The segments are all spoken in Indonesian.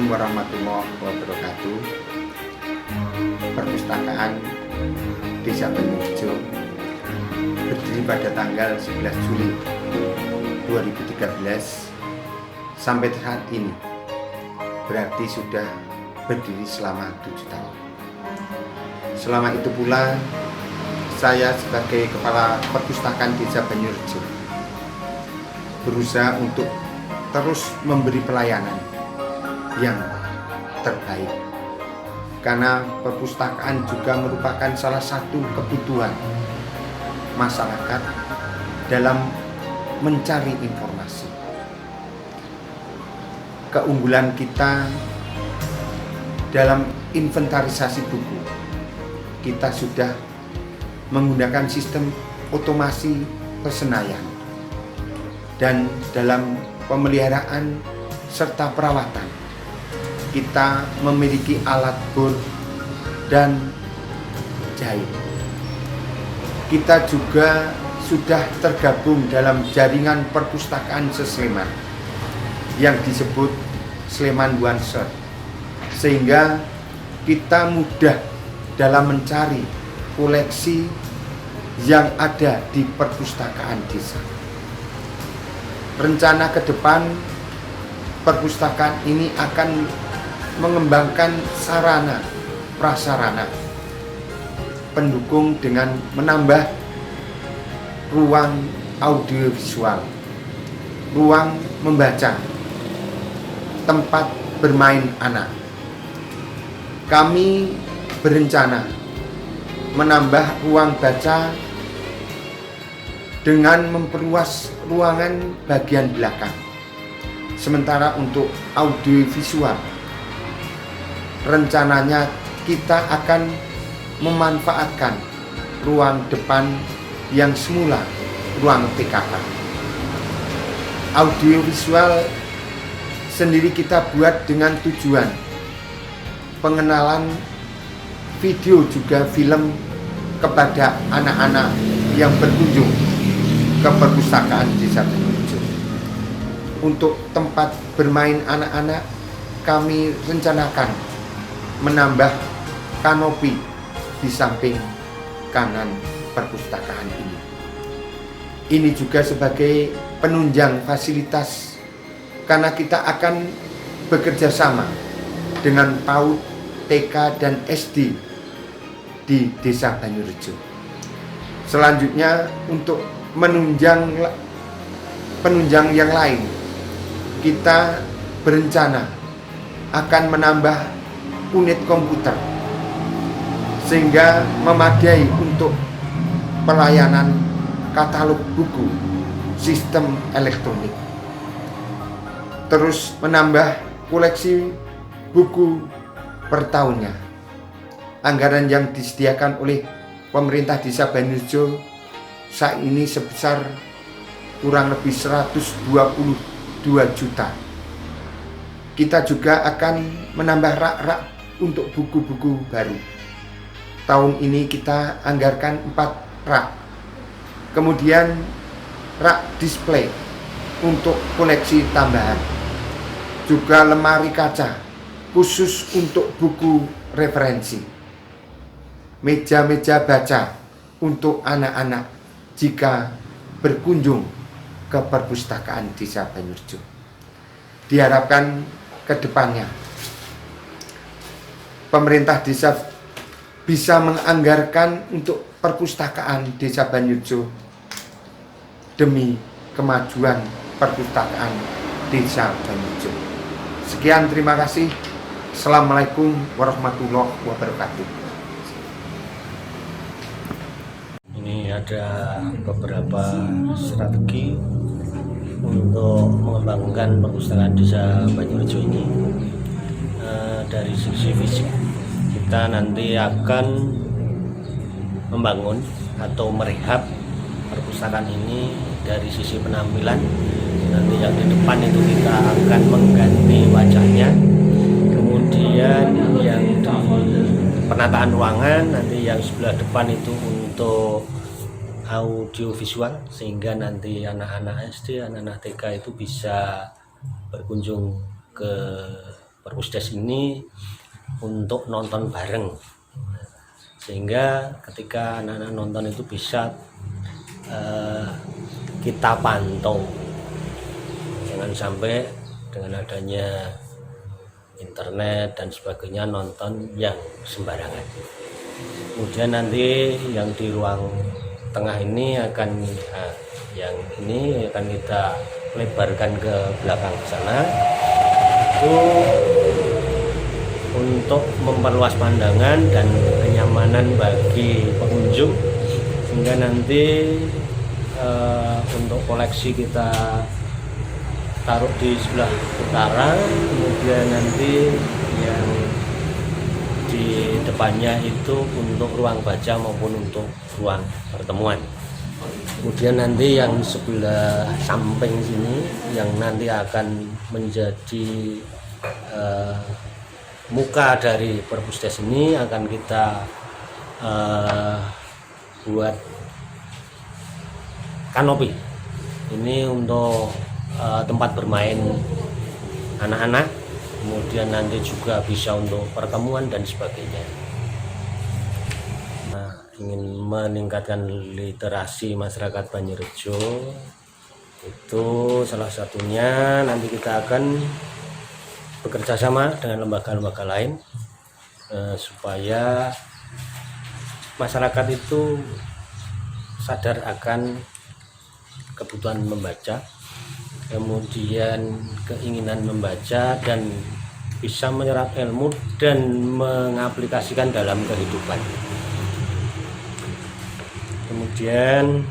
Assalamualaikum warahmatullahi wabarakatuh. Perpustakaan Desa Banyurejo berdiri pada tanggal 11 Juli 2013 sampai saat ini, berarti sudah berdiri selama 7 tahun. Selama itu pula saya sebagai Kepala Perpustakaan Desa Banyurejo berusaha untuk terus memberi pelayanan yang terbaik, karena perpustakaan juga merupakan salah satu kebutuhan masyarakat dalam mencari informasi. Keunggulan kita dalam inventarisasi buku, kita sudah menggunakan sistem otomasi pesenayan, dan dalam pemeliharaan serta perawatan kita memiliki alat bor dan jahit. Kita juga sudah tergabung dalam jaringan perpustakaan se-Sleman yang disebut Sleman One Shot, sehingga kita mudah dalam mencari koleksi yang ada di perpustakaan desa. Rencana ke depan, perpustakaan ini akan mengembangkan sarana prasarana pendukung dengan menambah ruang audiovisual, ruang membaca, tempat bermain anak. Kami berencana menambah ruang baca dengan memperluas ruangan bagian belakang. Sementara untuk audiovisual, rencananya kita akan memanfaatkan ruang depan yang semula ruang PKK. Audiovisual sendiri kita buat dengan tujuan pengenalan video juga film kepada anak-anak yang berkunjung ke perpustakaan Desa Banyurejo. Untuk tempat bermain anak-anak, kami rencanakan menambah kanopi di samping kanan perpustakaan ini. Ini juga sebagai penunjang fasilitas, karena kita akan bekerja sama dengan PAUD, TK, dan SD di Desa Banyurejo. Selanjutnya, untuk penunjang yang lain, kita berencana akan menambah unit komputer sehingga memadai untuk pelayanan katalog buku sistem elektronik. Terus menambah koleksi buku per tahunnya. Anggaran yang disediakan oleh pemerintah Desa Banyurejo saat ini sebesar kurang lebih 122 juta. Kita juga akan menambah rak-rak untuk buku-buku baru. Tahun ini kita anggarkan 4 rak. Kemudian rak display untuk koleksi tambahan. Juga lemari kaca khusus untuk buku referensi. Meja-meja baca untuk anak-anak jika berkunjung ke perpustakaan Desa Banyurejo. Diharapkan ke depannya pemerintah desa bisa menganggarkan untuk perpustakaan Desa Banyurejo demi kemajuan perpustakaan Desa Banyurejo. Sekian, terima kasih. Assalamualaikum warahmatullahi wabarakatuh. Ini ada beberapa strategi untuk mengembangkan perpustakaan Desa Banyurejo ini. Dari sisi fisik, kita nanti akan membangun atau merehab perpustakaan ini. Dari sisi penampilan, nanti yang di depan itu kita akan mengganti wajahnya. Kemudian yang di penataan ruangan, nanti yang sebelah depan itu untuk audiovisual, sehingga nanti anak-anak SD, anak-anak TK itu bisa berkunjung ke Perpusdes ini untuk nonton bareng, sehingga ketika anak-anak nonton itu bisa kita pantau, jangan sampai dengan adanya internet dan sebagainya nonton yang sembarangan. Kemudian nanti yang di ruang tengah ini akan kita lebarkan ke belakang sana itu untuk memperluas pandangan dan kenyamanan bagi pengunjung, sehingga nanti untuk koleksi kita taruh di sebelah utara, kemudian nanti yang di depannya itu untuk ruang baca maupun untuk ruang pertemuan. Kemudian nanti yang sebelah samping sini yang nanti akan menjadi muka dari Perpusdes ini akan kita buat kanopi. Ini untuk tempat bermain anak-anak, kemudian nanti juga bisa untuk pertemuan dan sebagainya. Ingin meningkatkan literasi masyarakat Banjarjo, itu salah satunya nanti kita akan bekerja sama dengan lembaga-lembaga lain supaya masyarakat itu sadar akan kebutuhan membaca, kemudian keinginan membaca dan bisa menyerap ilmu dan mengaplikasikan dalam kehidupan. Kemudian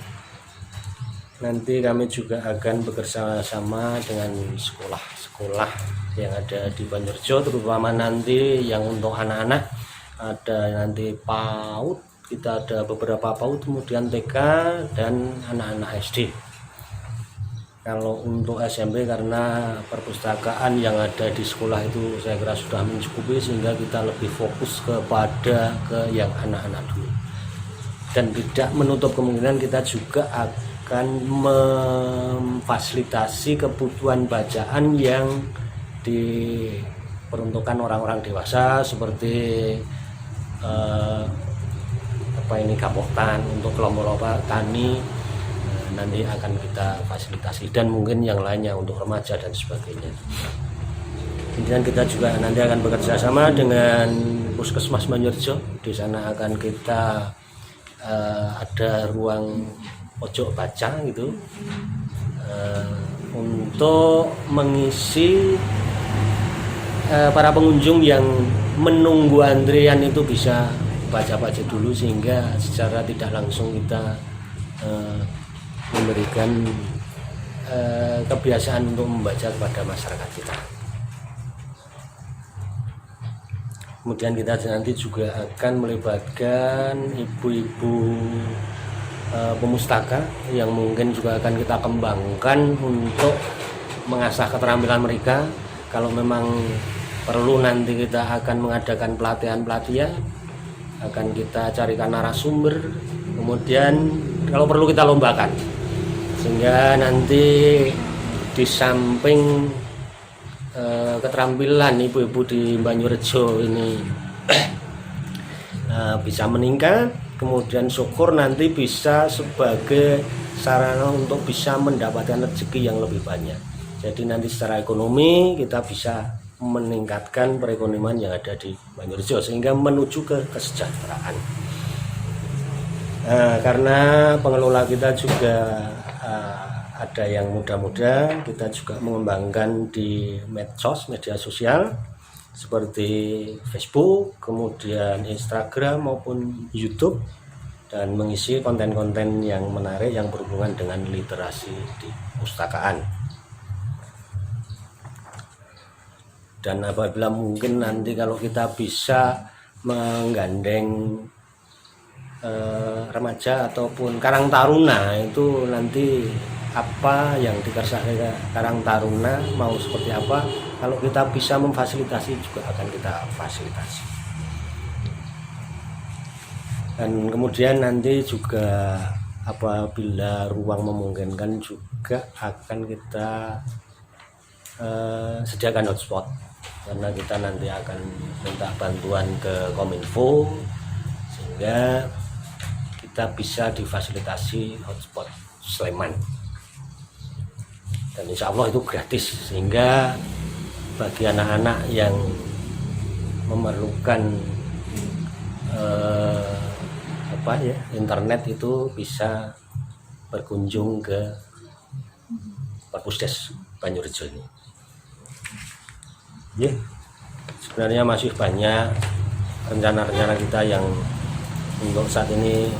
nanti kami juga akan bekerja sama dengan sekolah-sekolah yang ada di Banjarjo, terutama nanti yang untuk anak-anak ada nanti PAUD, kita ada beberapa PAUD, kemudian TK dan anak-anak SD. Kalau untuk SMP karena perpustakaan yang ada di sekolah itu saya kira sudah mencukupi, sehingga kita lebih fokus kepada yang anak-anak dulu. Dan tidak menutup kemungkinan kita juga akan memfasilitasi kebutuhan bacaan yang diperuntukkan orang-orang dewasa seperti Gapotan untuk kelompok tani, nanti akan kita fasilitasi, dan mungkin yang lainnya untuk remaja dan sebagainya. Kemudian kita juga nanti akan bekerja sama dengan Puskesmas Banjarjo. Di sana akan kita ada ruang pojok baca gitu, untuk mengisi para pengunjung yang menunggu antrian itu bisa baca-baca dulu, sehingga secara tidak langsung kita memberikan kebiasaan untuk membaca kepada masyarakat kita. Kemudian kita nanti juga akan melibatkan ibu-ibu pemustaka yang mungkin juga akan kita kembangkan untuk mengasah keterampilan mereka. Kalau memang perlu nanti kita akan mengadakan pelatihan-pelatihan, akan kita carikan narasumber, kemudian kalau perlu kita lombakan, sehingga nanti di samping keterampilan ibu-ibu di Banjarjo ini bisa meningkat, kemudian syukur nanti bisa sebagai sarana untuk bisa mendapatkan rezeki yang lebih banyak. Jadi nanti secara ekonomi kita bisa meningkatkan perekonomian yang ada di Banjarjo sehingga menuju ke kesejahteraan. Karena pengelola kita juga ada yang muda-muda, kita juga mengembangkan di medsos, media sosial seperti Facebook, kemudian Instagram maupun YouTube, dan mengisi konten-konten yang menarik yang berhubungan dengan literasi di pustakaan. Dan apabila mungkin nanti kalau kita bisa menggandeng remaja ataupun Karang Taruna, itu nanti apa yang dikersakakan Karang Taruna mau seperti apa, kalau kita bisa memfasilitasi juga akan kita fasilitasi. Dan kemudian nanti juga apabila ruang memungkinkan juga akan kita sediakan hotspot karena kita nanti akan minta bantuan ke Kominfo sehingga kita bisa difasilitasi hotspot Sleman, dan insya Allah itu gratis, sehingga bagi anak-anak yang memerlukan internet itu bisa berkunjung ke Perpusdes Banyurejo ini. Ya, sebenarnya masih banyak rencana-rencana kita yang untuk saat ini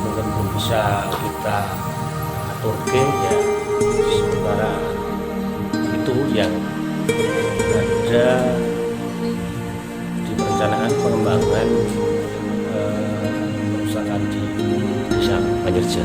mungkin belum bisa kita aturkan, ya sementara itu yang ada di perencanaan pengembangan perusahaan di desa Banyurejo.